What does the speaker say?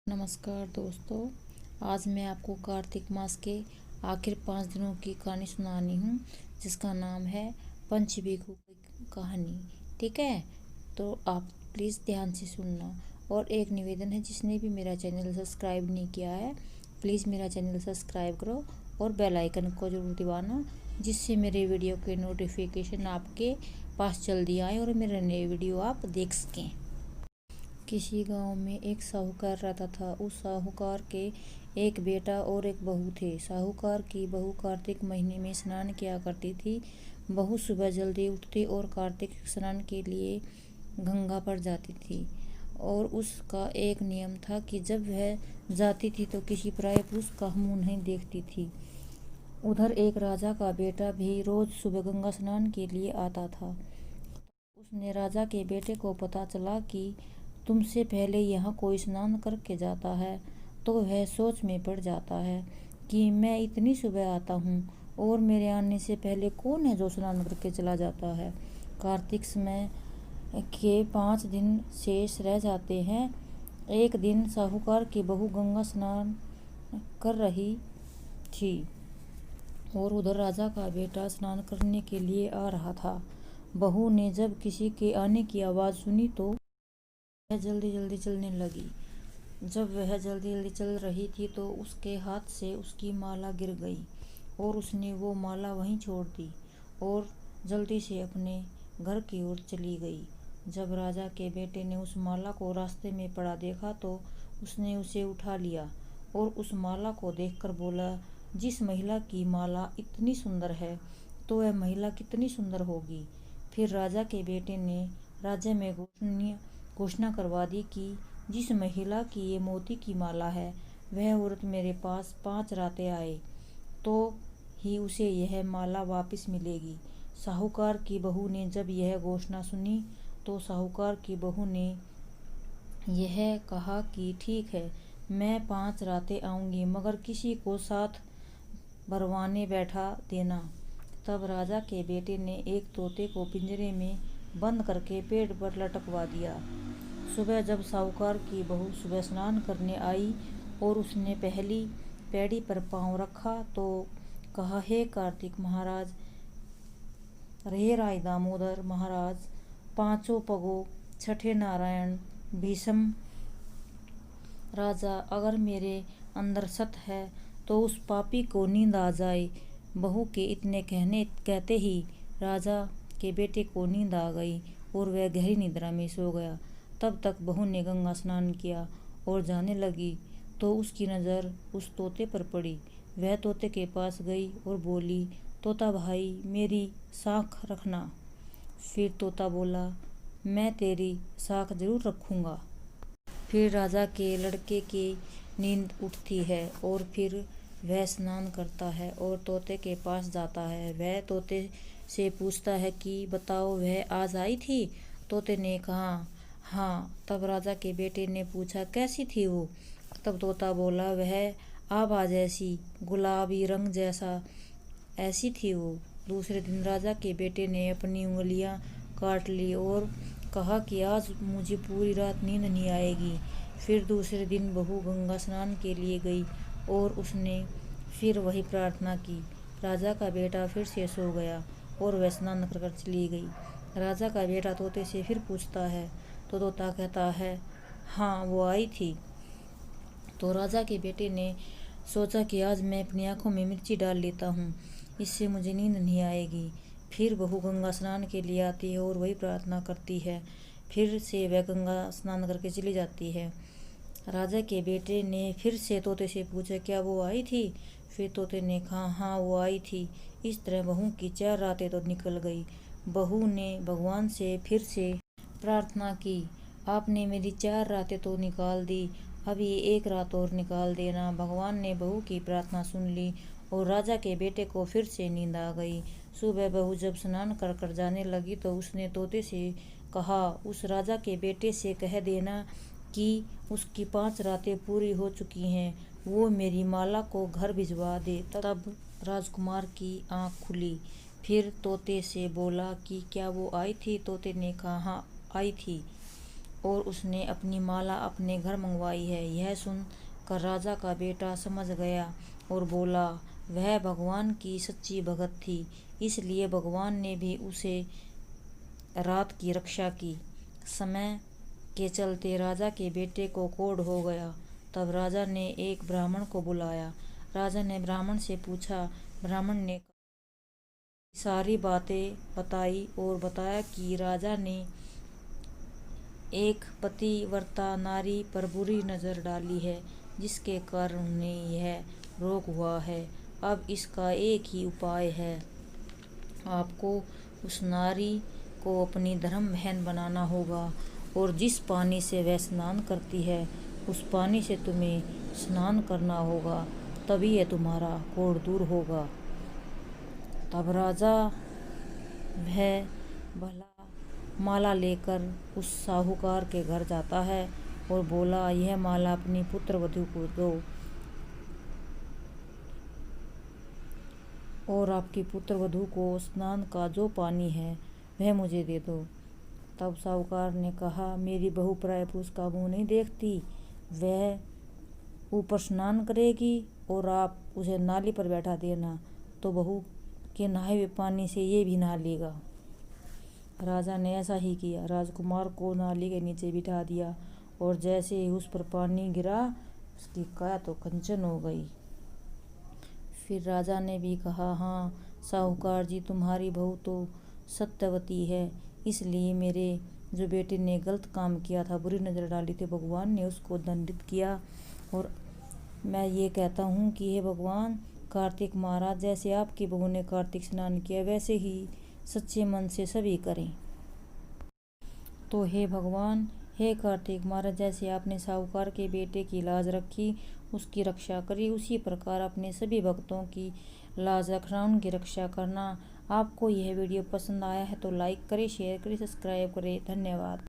नमस्कार दोस्तों, आज मैं आपको कार्तिक मास के आखिर 5 दिनों की कहानी सुनानी हूँ, जिसका नाम है पंचबिखू की कहानी। ठीक है, तो आप प्लीज़ ध्यान से सुनना। और एक निवेदन है, जिसने भी मेरा चैनल सब्सक्राइब नहीं किया है, प्लीज़ मेरा चैनल सब्सक्राइब करो और बेल आइकन को जरूर दबाना, जिससे मेरे वीडियो के नोटिफिकेशन आपके पास जल्दी आए और मेरे नए वीडियो आप देख सकें। किसी गांव में एक साहूकार रहता था। उस साहूकार के एक बेटा और एक बहू थे। साहूकार की बहू कार्तिक महीने में स्नान किया करती थी। बहू सुबह जल्दी उठती और कार्तिक स्नान के लिए गंगा पर जाती थी। और उसका एक नियम था कि जब वह जाती थी तो किसी पराये पुरुष का मुंह नहीं देखती थी। उधर एक राजा का बेटा भी रोज सुबह गंगा स्नान के लिए आता था। उसने राजा के बेटे को पता चला कि तुमसे पहले यहाँ कोई स्नान करके जाता है, तो वह सोच में पड़ जाता है कि मैं इतनी सुबह आता हूँ और मेरे आने से पहले कौन है जो स्नान करके चला जाता है। कार्तिक समय के 5 दिन शेष रह जाते हैं। एक दिन साहूकार की बहू गंगा स्नान कर रही थी और उधर राजा का बेटा स्नान करने के लिए आ रहा था। बहू ने जब किसी के आने की आवाज़ सुनी तो वह जल्दी जल्दी चलने लगी। जब वह जल्दी जल्दी चल रही थी तो उसके हाथ से उसकी माला गिर गई और उसने वो माला वहीं छोड़ दी और जल्दी से अपने घर की ओर चली गई। जब राजा के बेटे ने उस माला को रास्ते में पड़ा देखा तो उसने उसे उठा लिया और उस माला को देखकर बोला, जिस महिला की माला इतनी सुंदर है तो वह महिला कितनी सुंदर होगी। फिर राजा के बेटे ने राज्य में घोषणा करवा दी कि जिस महिला की ये मोती की माला है, वह औरत मेरे पास 5 रातें आए तो ही उसे यह माला वापस मिलेगी। साहूकार की बहू ने जब यह घोषणा सुनी तो साहूकार की बहू ने यह कहा कि ठीक है, मैं 5 रातें आऊँगी, मगर किसी को साथ भरवाने बैठा देना। तब राजा के बेटे ने एक तोते को पिंजरे में बंद करके पेड़ पर लटकवा दिया। सुबह जब साहूकार की बहू सुबह स्नान करने आई और उसने पहली पैड़ी पर पांव रखा तो कहा, हे कार्तिक महाराज, हे राय दामोदर महाराज, पांचों पगो, छठे नारायण, भीष्म राजा, अगर मेरे अंदर सत है तो उस पापी को नींद आ जाए। बहू के इतने कहते ही राजा के बेटे को नींद आ गई और वह गहरी निद्रा में सो गया। तब तक बहू ने गंगा स्नान किया और जाने लगी तो उसकी नज़र उस तोते पर पड़ी। वह तोते के पास गई और बोली, तोता भाई, मेरी साख रखना। फिर तोता बोला, मैं तेरी साख जरूर रखूँगा। फिर राजा के लड़के की नींद उठती है और फिर वह स्नान करता है और तोते के पास जाता है। वह तोते से पूछता है कि बताओ, वह आज आई थी? तोते ने कहा, हाँ। तब राजा के बेटे ने पूछा, कैसी थी वो? तब तोता बोला, वह आभा जैसी, गुलाबी रंग जैसा, ऐसी थी वो। दूसरे दिन राजा के बेटे ने अपनी उंगलियां काट ली और कहा कि आज मुझे पूरी रात नींद नहीं आएगी। फिर दूसरे दिन बहू गंगा स्नान के लिए गई और उसने फिर वही प्रार्थना की। राजा का बेटा फिर से सो गया और वह स्नान कर चली गई। राजा का बेटा तोते से फिर पूछता है तो तोता कहता है, हाँ, वो आई थी। तो राजा के बेटे ने सोचा कि आज मैं अपनी आंखों में मिर्ची डाल लेता हूँ, इससे मुझे नींद नहीं आएगी। फिर बहू गंगा स्नान के लिए आती है और वही प्रार्थना करती है। फिर से वह गंगा स्नान करके चली जाती है। राजा के बेटे ने फिर से तोते से पूछा, क्या वो आई थी? फिर तोते ने कहा, हाँ, वो आई थी। इस तरह बहू की 4 रातें तो निकल गई। बहू ने भगवान से फिर से प्रार्थना की, आपने मेरी 4 रातें तो निकाल दी, अब ये 1 रात और निकाल देना। भगवान ने बहू की प्रार्थना सुन ली और राजा के बेटे को फिर से नींद आ गई। सुबह बहू जब स्नान कर कर जाने लगी तो उसने तोते से कहा, उस राजा के बेटे से कह देना कि उसकी 5 रातें पूरी हो चुकी हैं, वो मेरी माला को घर भिजवा दे। तब राजकुमार की आँख खुली। फिर तोते से बोला कि क्या वो आई थी? तोते ने कहा, हाँ, आई थी। और उसने अपनी माला अपने घर मंगवाई है। यह सुन कर राजा का बेटा समझ गया और बोला, वह भगवान की सच्ची भगत थी, इसलिए भगवान ने भी उसे रात की रक्षा की। समय के चलते राजा के बेटे को कोढ़ हो गया। तब राजा ने एक ब्राह्मण को बुलाया। राजा ने ब्राह्मण से पूछा। ब्राह्मण ने सारी बातें बताई और बताया कि राजा ने एक पतिव्रता नारी पर बुरी नज़र डाली है, जिसके कारण उन्हें यह रोग हुआ है। अब इसका एक ही उपाय है, आपको उस नारी को अपनी धर्म बहन बनाना होगा और जिस पानी से वह स्नान करती है उस पानी से तुम्हें स्नान करना होगा, तभी यह तुम्हारा कोढ़ दूर होगा। तब राजा वह भला माला लेकर उस साहूकार के घर जाता है और बोला, यह माला अपनी पुत्र वधू को दो और आपकी पुत्र वधू को स्नान का जो पानी है वह मुझे दे दो। तब साहूकार ने कहा, मेरी बहू पराये पुरुष का मुँह नहीं देखती, वह ऊपर स्नान करेगी और आप उसे नाली पर बैठा देना, तो बहू के नहाए हुए पानी से ये भी नहा लेगा। राजा ने ऐसा ही किया। राजकुमार को नाली के नीचे बिठा दिया और जैसे ही उस पर पानी गिरा, उसकी काया तो कंचन हो गई। फिर राजा ने भी कहा, हाँ साहूकार जी, तुम्हारी बहू तो सत्यवती है, इसलिए मेरे जो बेटे ने गलत काम किया था, बुरी नज़र डाली थी, भगवान ने उसको दंडित किया। और मैं ये कहता हूँ कि हे भगवान कार्तिक महाराज, जैसे आपकी बहू ने कार्तिक स्नान किया वैसे ही सच्चे मन से सभी करें। तो हे भगवान, हे कार्तिक महाराज, जैसे आपने साहूकार के बेटे की लाज रखी, उसकी रक्षा करी, उसी प्रकार अपने सभी भक्तों की लाज रखना, उनकी रक्षा करना। आपको यह वीडियो पसंद आया है तो लाइक करें, शेयर करें, सब्सक्राइब करें। धन्यवाद।